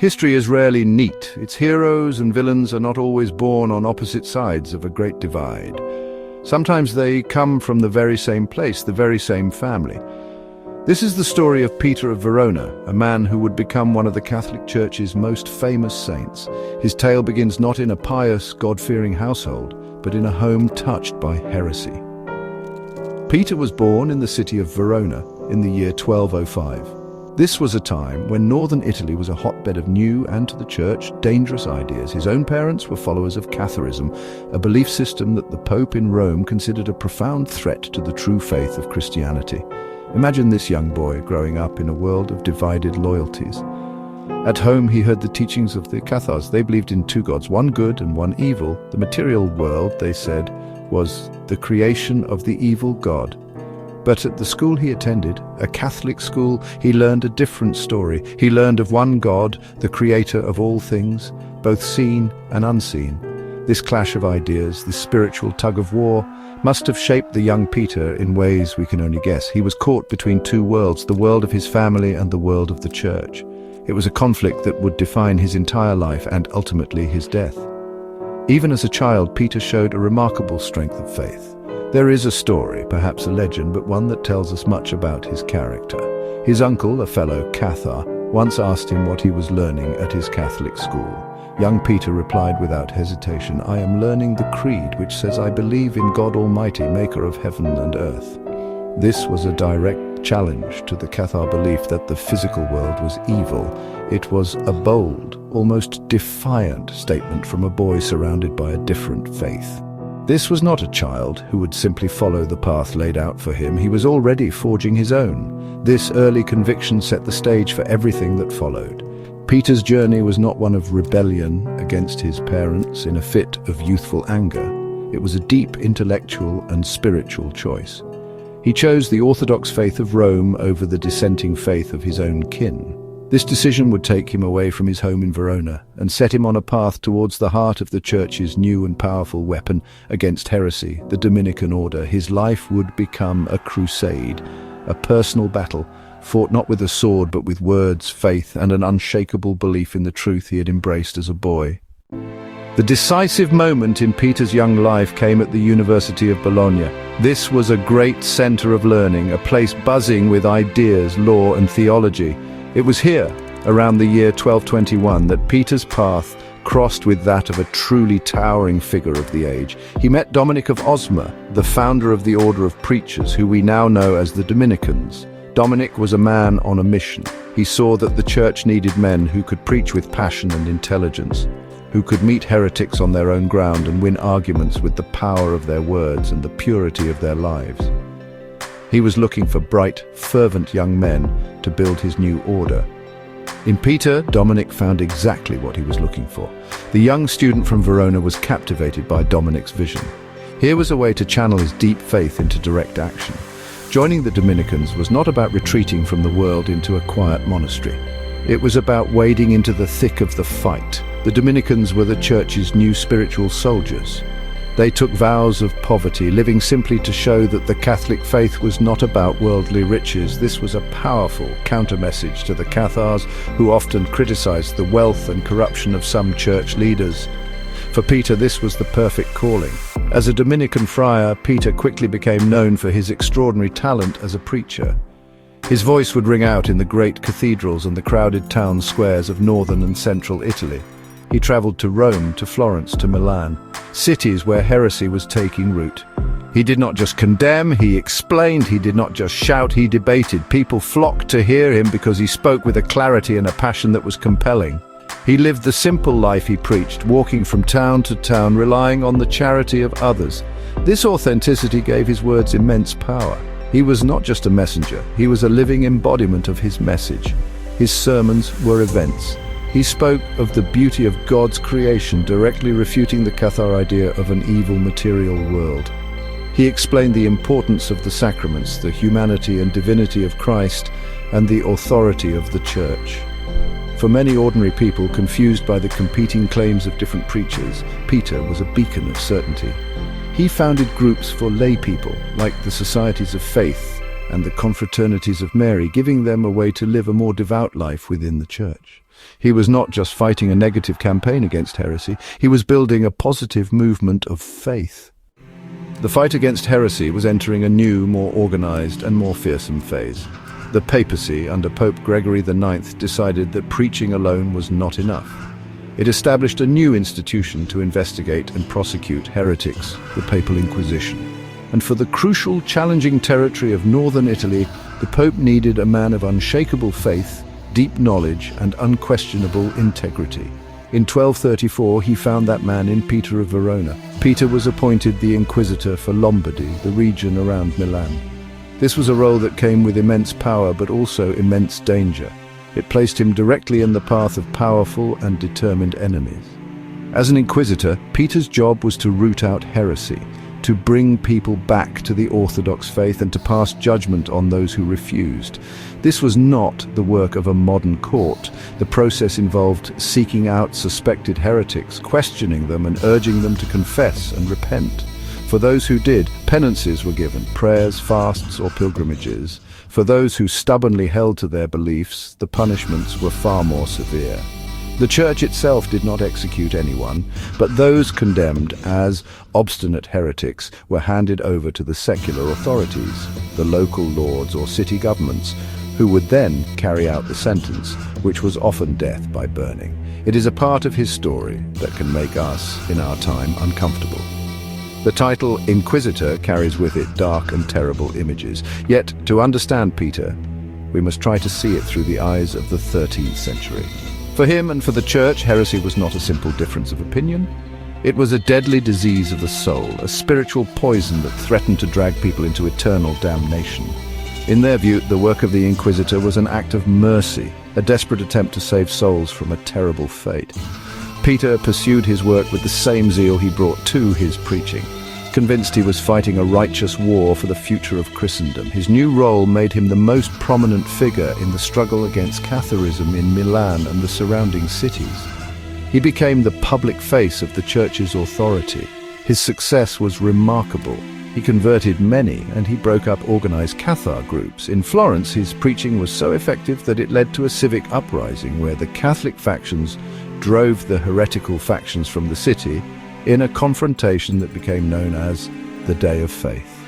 History is rarely neat. Its heroes and villains are not always born on opposite sides of a great divide. Sometimes they come from the very same place, the very same family. This is the story of Peter of Verona, a man who would become one of the Catholic Church's most famous saints. His tale begins not in a pious, God-fearing household, but in a home touched by heresy. Peter was born in the city of Verona in the year 1205. This was a time when northern Italy was a hotbed of new, and to the church, dangerous ideas. His own parents were followers of Catharism, a belief system that the Pope in Rome considered a profound threat to the true faith of Christianity. Imagine this young boy growing up in a world of divided loyalties. At home, he heard the teachings of the Cathars. They believed in two gods, one good and one evil. The material world, they said, was the creation of the evil God. But at the school he attended, a Catholic school, he learned a different story. He learned of one God, the creator of all things, both seen and unseen. This clash of ideas, this spiritual tug-of-war, must have shaped the young Peter in ways we can only guess. He was caught between two worlds, the world of his family and the world of the church. It was a conflict that would define his entire life and ultimately his death. Even as a child, Peter showed a remarkable strength of faith. There is a story, perhaps a legend, but one that tells us much about his character. His uncle, a fellow Cathar, once asked him what he was learning at his Catholic school. Young Peter replied without hesitation, "I am learning the creed which says I believe in God Almighty, maker of heaven and earth." This was a direct challenge to the Cathar belief that the physical world was evil. It was a bold, almost defiant statement from a boy surrounded by a different faith. This was not a child who would simply follow the path laid out for him. He was already forging his own. This early conviction set the stage for everything that followed. Peter's journey was not one of rebellion against his parents in a fit of youthful anger. It was a deep intellectual and spiritual choice. He chose the Orthodox faith of Rome over the dissenting faith of his own kin. This decision would take him away from his home in Verona and set him on a path towards the heart of the Church's new and powerful weapon against heresy, the Dominican order. His life would become a crusade, a personal battle, fought not with a sword but with words, faith, and an unshakable belief in the truth he had embraced as a boy. The decisive moment in Peter's young life came at the University of Bologna. This was a great center of learning, a place buzzing with ideas, law, and theology. It was here, around the year 1221, that Peter's path crossed with that of a truly towering figure of the age. He met Dominic of Osma, the founder of the order of preachers, who we now know as the Dominicans. Dominic was a man on a mission. He saw that the church needed men who could preach with passion and intelligence, who could meet heretics on their own ground and win arguments with the power of their words and the purity of their lives. He was looking for bright, fervent young men to build his new order. In Peter, Dominic found exactly what he was looking for. The young student from Verona was captivated by Dominic's vision. Here was a way to channel his deep faith into direct action. Joining the Dominicans was not about retreating from the world into a quiet monastery. It was about wading into the thick of the fight. The Dominicans were the church's new spiritual soldiers. They took vows of poverty, living simply to show that the Catholic faith was not about worldly riches. This was a powerful counter-message to the Cathars, who often criticized the wealth and corruption of some church leaders. For Peter, this was the perfect calling. As a Dominican friar, Peter quickly became known for his extraordinary talent as a preacher. His voice would ring out in the great cathedrals and the crowded town squares of northern and central Italy. He traveled to Rome, to Florence, to Milan, cities where heresy was taking root. He did not just condemn, he explained. He did not just shout, he debated. People flocked to hear him because he spoke with a clarity and a passion that was compelling. He lived the simple life he preached, walking from town to town, relying on the charity of others. This authenticity gave his words immense power. He was not just a messenger, he was a living embodiment of his message. His sermons were events. He spoke of the beauty of God's creation, directly refuting the Cathar idea of an evil material world. He explained the importance of the sacraments, the humanity and divinity of Christ, and the authority of the Church. For many ordinary people confused by the competing claims of different preachers, Peter was a beacon of certainty. He founded groups for lay people, like the Societies of Faith, and the confraternities of Mary, giving them a way to live a more devout life within the Church. He was not just fighting a negative campaign against heresy, he was building a positive movement of faith. The fight against heresy was entering a new, more organized and more fearsome phase. The papacy, under Pope Gregory IX, decided that preaching alone was not enough. It established a new institution to investigate and prosecute heretics, the Papal Inquisition. And for the crucial, challenging territory of northern Italy, the Pope needed a man of unshakable faith, deep knowledge, and unquestionable integrity. In 1234, he found that man in Peter of Verona. Peter was appointed the Inquisitor for Lombardy, the region around Milan. This was a role that came with immense power, but also immense danger. It placed him directly in the path of powerful and determined enemies. As an inquisitor, Peter's job was to root out heresy, to bring people back to the Orthodox faith and to pass judgment on those who refused. This was not the work of a modern court. The process involved seeking out suspected heretics, questioning them and urging them to confess and repent. For those who did, penances were given, prayers, fasts, or pilgrimages. For those who stubbornly held to their beliefs, the punishments were far more severe. The Church itself did not execute anyone, but those condemned as obstinate heretics were handed over to the secular authorities, the local lords or city governments, who would then carry out the sentence, which was often death by burning. It is a part of his story that can make us, in our time, uncomfortable. The title Inquisitor carries with it dark and terrible images. Yet, to understand Peter, we must try to see it through the eyes of the 13th century. For him and for the Church, heresy was not a simple difference of opinion. It was a deadly disease of the soul, a spiritual poison that threatened to drag people into eternal damnation. In their view, the work of the Inquisitor was an act of mercy, a desperate attempt to save souls from a terrible fate. Peter pursued his work with the same zeal he brought to his preaching. Convinced he was fighting a righteous war for the future of Christendom, his new role made him the most prominent figure in the struggle against Catharism in Milan and the surrounding cities. He became the public face of the Church's authority. His success was remarkable. He converted many, and he broke up organized Cathar groups. In Florence, his preaching was so effective that it led to a civic uprising where the Catholic factions drove the heretical factions from the city in a confrontation that became known as the Day of Faith.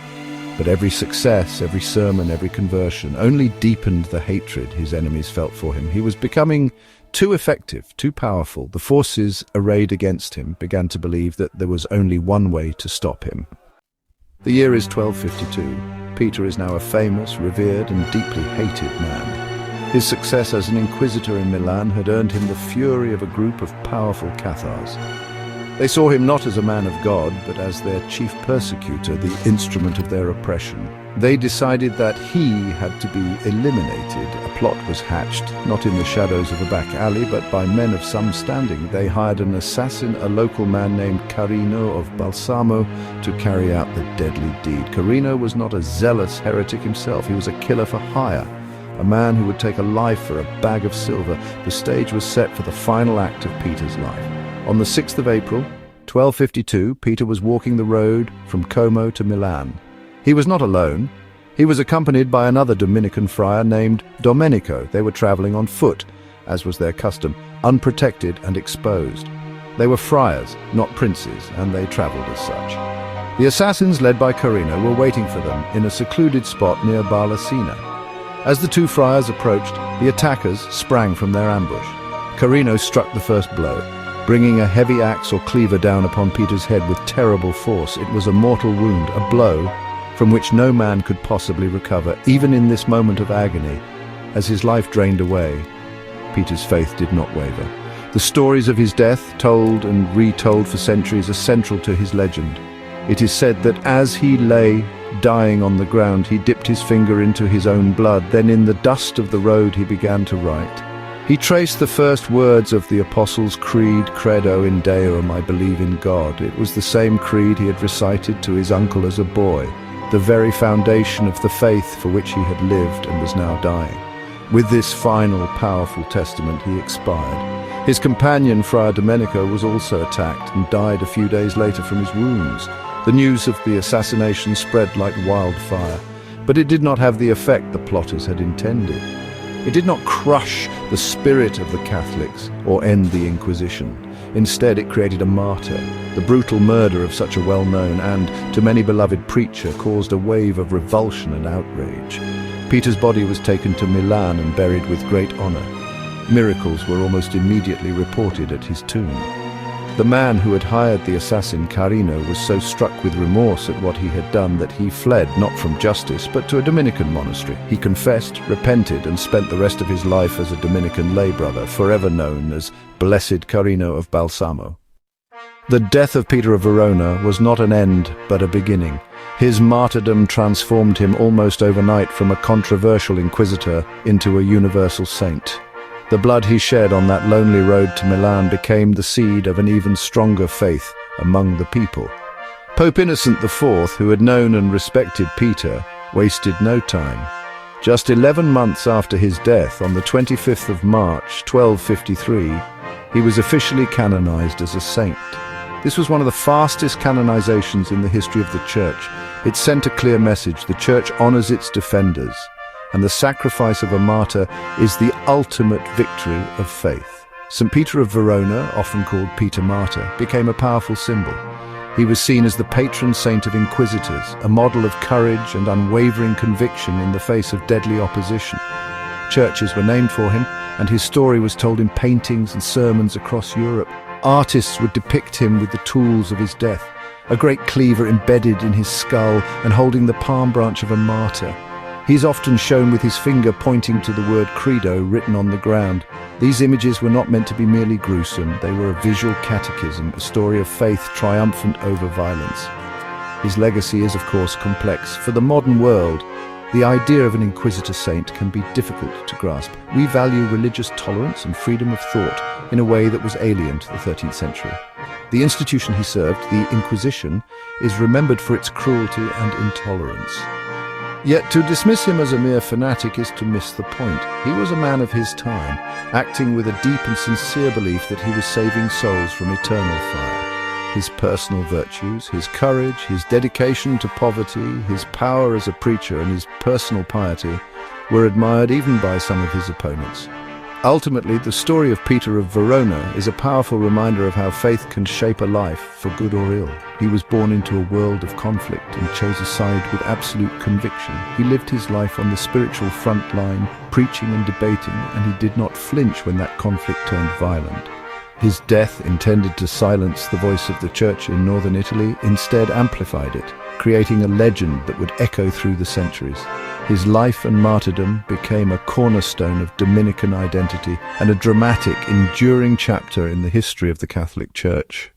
But every success, every sermon, every conversion only deepened the hatred his enemies felt for him. He was becoming too effective, too powerful. The forces arrayed against him began to believe that there was only one way to stop him. The year is 1252. Peter is now a famous, revered, and deeply hated man. His success as an inquisitor in Milan had earned him the fury of a group of powerful Cathars. They saw him not as a man of God, but as their chief persecutor, the instrument of their oppression. They decided that he had to be eliminated. A plot was hatched, not in the shadows of a back alley, but by men of some standing. They hired an assassin, a local man named Carino of Balsamo, to carry out the deadly deed. Carino was not a zealous heretic himself. He was a killer for hire, a man who would take a life for a bag of silver. The stage was set for the final act of Peter's life. On the 6th of April, 1252, Peter was walking the road from Como to Milan. He was not alone. He was accompanied by another Dominican friar named Domenico. They were traveling on foot, as was their custom, unprotected and exposed. They were friars, not princes, and they traveled as such. The assassins, led by Carino, were waiting for them in a secluded spot near Barlacina. As the two friars approached, the attackers sprang from their ambush. Carino struck the first blow, bringing a heavy axe or cleaver down upon Peter's head with terrible force. It was a mortal wound, a blow from which no man could possibly recover, even in this moment of agony. As his life drained away, Peter's faith did not waver. The stories of his death, told and retold for centuries, are central to his legend. It is said that as he lay dying on the ground, he dipped his finger into his own blood. Then in the dust of the road he began to write. He traced the first words of the Apostles' Creed, Credo in Deum, I believe in God. It was the same creed he had recited to his uncle as a boy, the very foundation of the faith for which he had lived and was now dying. With this final, powerful testament, he expired. His companion, Friar Domenico, was also attacked and died a few days later from his wounds. The news of the assassination spread like wildfire. But it did not have the effect the plotters had intended. It did not crush the spirit of the Catholics or end the Inquisition. Instead, it created a martyr. The brutal murder of such a well-known and, to many beloved preacher, caused a wave of revulsion and outrage. Peter's body was taken to Milan and buried with great honor. Miracles were almost immediately reported at his tomb. The man who had hired the assassin Carino was so struck with remorse at what he had done that he fled not from justice but to a Dominican monastery. He confessed, repented, and spent the rest of his life as a Dominican lay brother, forever known as Blessed Carino of Balsamo. The death of Peter of Verona was not an end but a beginning. His martyrdom transformed him almost overnight from a controversial inquisitor into a universal saint. The blood he shed on that lonely road to Milan became the seed of an even stronger faith among the people. Pope Innocent IV, who had known and respected Peter, wasted no time. Just 11 months after his death, on the 25th of March, 1253, he was officially canonized as a saint. This was one of the fastest canonizations in the history of the Church. It sent a clear message: the Church honors its defenders, and the sacrifice of a martyr is the ultimate victory of faith. St. Peter of Verona, often called Peter Martyr, became a powerful symbol. He was seen as the patron saint of inquisitors, a model of courage and unwavering conviction in the face of deadly opposition. Churches were named for him, and his story was told in paintings and sermons across Europe. Artists would depict him with the tools of his death, a great cleaver embedded in his skull and holding the palm branch of a martyr. He's often shown with his finger pointing to the word credo written on the ground. These images were not meant to be merely gruesome. They were a visual catechism, a story of faith triumphant over violence. His legacy is, of course, complex. For the modern world, the idea of an inquisitor saint can be difficult to grasp. We value religious tolerance and freedom of thought in a way that was alien to the 13th century. The institution he served, the Inquisition, is remembered for its cruelty and intolerance. Yet to dismiss him as a mere fanatic is to miss the point. He was a man of his time, acting with a deep and sincere belief that he was saving souls from eternal fire. His personal virtues, his courage, his dedication to poverty, his power as a preacher, and his personal piety were admired even by some of his opponents. Ultimately, the story of Peter of Verona is a powerful reminder of how faith can shape a life for good or ill. He was born into a world of conflict and chose a side with absolute conviction. He lived his life on the spiritual front line, preaching and debating, and he did not flinch when that conflict turned violent. His death, intended to silence the voice of the Church in northern Italy, instead amplified it, creating a legend that would echo through the centuries. His life and martyrdom became a cornerstone of Dominican identity and a dramatic, enduring chapter in the history of the Catholic Church.